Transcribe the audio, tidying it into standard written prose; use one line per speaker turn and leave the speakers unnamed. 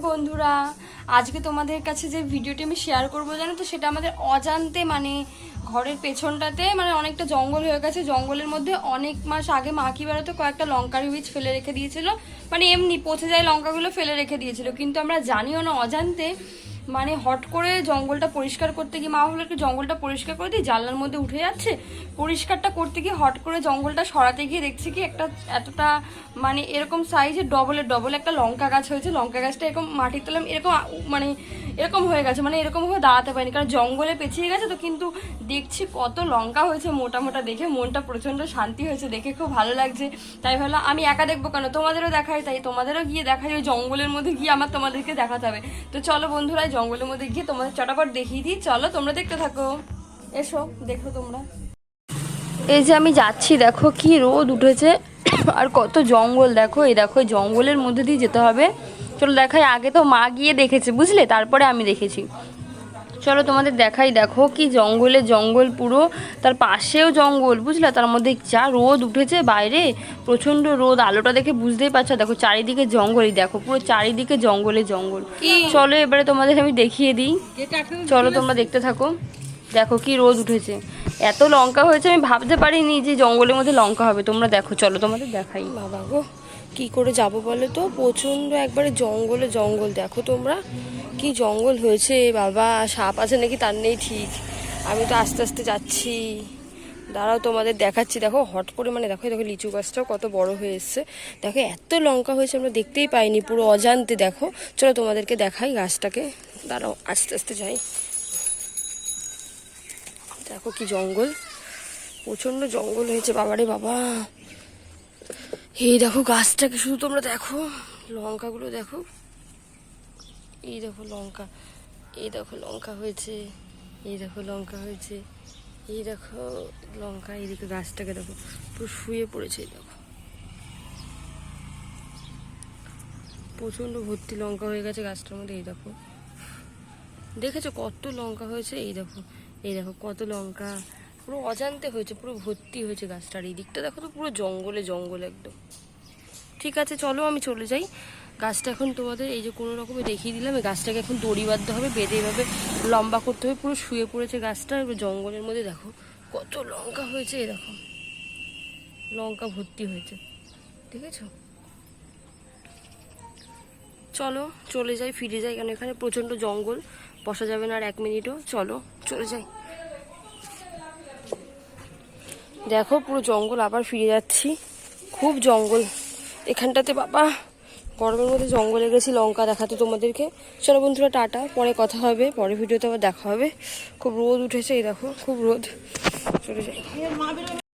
বন্ধুরা, আজকে তোমাদের কাছে যে ভিডিওটি আমি শেয়ার করবো জানো তো, সেটা আমাদের অজান্তে মানে ঘরের পেছনটাতে মানে অনেকটা জঙ্গল হয়ে গেছে। জঙ্গলের মধ্যে অনেক মাস আগে মা কি বেরোতো কয়েকটা লঙ্কার বীজ ফেলে রেখে দিয়েছিল, মানে এমনি পচে যায় লঙ্কাগুলো ফেলে রেখে দিয়েছিল, কিন্তু আমরা জানিও না অজান্তে মানে হট করে জঙ্গলটা পরিষ্কার করতে গিয়ে মা বললো একটু জঙ্গলটা পরিষ্কার করে দিই, জানলার মধ্যে উঠে যাচ্ছে। পরিষ্কারটা করতে গিয়ে হট করে জঙ্গলটা সরাতে গিয়ে দেখছি কি একটা এতটা মানে এরকম সাইজের ডবল একটা লঙ্কা গাছ হয়েছে। লঙ্কা গাছটা এরকম মাটির তলাম এরকম মানে এরকম হয়ে গেছে, মানে এরকম ভাবে দাঁড়াতে পারিনি কারণ জঙ্গলে পেছিয়ে গেছে তো। কিন্তু দেখছি কত লঙ্কা হয়েছে মোটা মোটা, দেখে মনটা প্রচন্ড শান্তি হয়েছে, দেখে খুব ভালো লাগছে। তাই ভাবলাম আমি একা দেখবো কেন, তোমাদেরও দেখাই, তাই তোমাদেরও গিয়ে দেখাই, ওই জঙ্গলের মধ্যে গিয়ে আমার তোমাদেরকে দেখাতে হবে। তো চলো বন্ধুরা, জঙ্গলের মধ্যে গিয়ে তোমাদের চটাপট দেখিয়ে দিই, চলো তোমরা দেখতে থাকো, এসো দেখো তোমরা। এই যে আমি যাচ্ছি, দেখো কি রোদ উঠেছে আর কত জঙ্গল, দেখো এই দেখো জঙ্গলের মধ্যে দিয়ে যেতে হবে। চলো দেখাই, আগে তো মা গিয়ে দেখেছে বুঝলে, তারপরে আমি দেখেছি। চলো তোমাদের দেখাই, দেখো কি জঙ্গলে জঙ্গল পুরো, তার পাশেও জঙ্গল বুঝলে, তার মধ্যে যা রোদ উঠেছে বাইরে, প্রচন্ড রোদ, আলোটা দেখে বুঝতেই পারছো। দেখো চারিদিকে জঙ্গলই, দেখো পুরো চারিদিকে জঙ্গলে জঙ্গল। চলো এবারে তোমাদের আমি দেখিয়ে দিই, চলো তোমরা দেখতে থাকো। দেখো কি রোদ উঠেছে, এত লঙ্কা হয়েছে আমি ভাবতে পারিনি যে জঙ্গলের মধ্যে লঙ্কা হবে। তোমরা দেখো, চলো তোমাদের দেখাই। বাবা গো, কি করে যাব বলো তো, প্রচন্ড একবারে জঙ্গলে জঙ্গল, দেখো তোমরা কি জঙ্গল হয়েছে। বাবা সাপ আছে নাকি তার নেই ঠিক, আমি তো আস্তে আস্তে যাচ্ছি, দাঁড়াও তোমাদের দেখাচ্ছি। দেখো হট করে মানে দেখো দেখো লিচু গাছটাও কত বড় হয়ে এসছে, দেখো এত লঙ্কা হয়েছে আমরা দেখতেই পাইনি, পুরো অজান্তে। দেখো চলো তোমাদেরকে দেখাই গাছটাকে, দাঁড়াও আস্তে আস্তে যাই। দেখো কি জঙ্গল, প্রচন্ড জঙ্গল হয়েছে বাবারে বাবা। এই দেখো গাছটাকে শুধু তোমরা দেখো, লঙ্কাগুলো দেখো, এই দেখো লঙ্কা, এই দেখো লঙ্কা হয়েছে, এই দেখো লঙ্কা হয়েছে, এই দেখো লঙ্কা, এইদিকে গাছটাকে দেখো পুরো শুয়ে পড়েছে, এই দেখো প্রচন্ড ভর্তি লঙ্কা হয়ে গেছে গাছটার মধ্যে। এই দেখো দেখেছো কত লঙ্কা হয়েছে, এই দেখো এই দেখো কত লঙ্কা, পুরো অজান্তে হয়েছে, পুরো ভর্তি হয়েছে গাছটার। এই দিকটা দেখো তো পুরো জঙ্গলে জঙ্গল একদম। ঠিক আছে চলো আমি চলে যাই, গাছটা এখন তোমাদের এই যে কোনো রকমে দেখিয়ে দিলাম। এই গাছটাকে এখন দড়ি বাঁধতে হবে, বেঁধে এভাবে লম্বা করতে হবে, পুরো শুয়ে পড়েছে গাছটা জঙ্গলের মধ্যে। দেখো কত লঙ্কা হয়েছে, এই দেখো লঙ্কা ভর্তি হয়েছে, ঠিক আছে। চলো চলে যাই, ফিরে যাই, কারণ এখানে প্রচণ্ড জঙ্গল, বসা যাবে না আর এক মিনিটও। চলো চলে যাই, দেখো পুরো জঙ্গল, আবার ফিরে যাচ্ছি, খুব জঙ্গল এখানটাতে বাবা। গরমের মধ্যে জঙ্গলে গেছি লঙ্কা দেখাতে তোমাদেরকে। চলো বন্ধুরা টাটা, পরে কথা হবে, পরে ভিডিওতে আবার দেখা হবে। খুব রোদ উঠেছে, এই দেখো খুব রোদ, চলে যাই।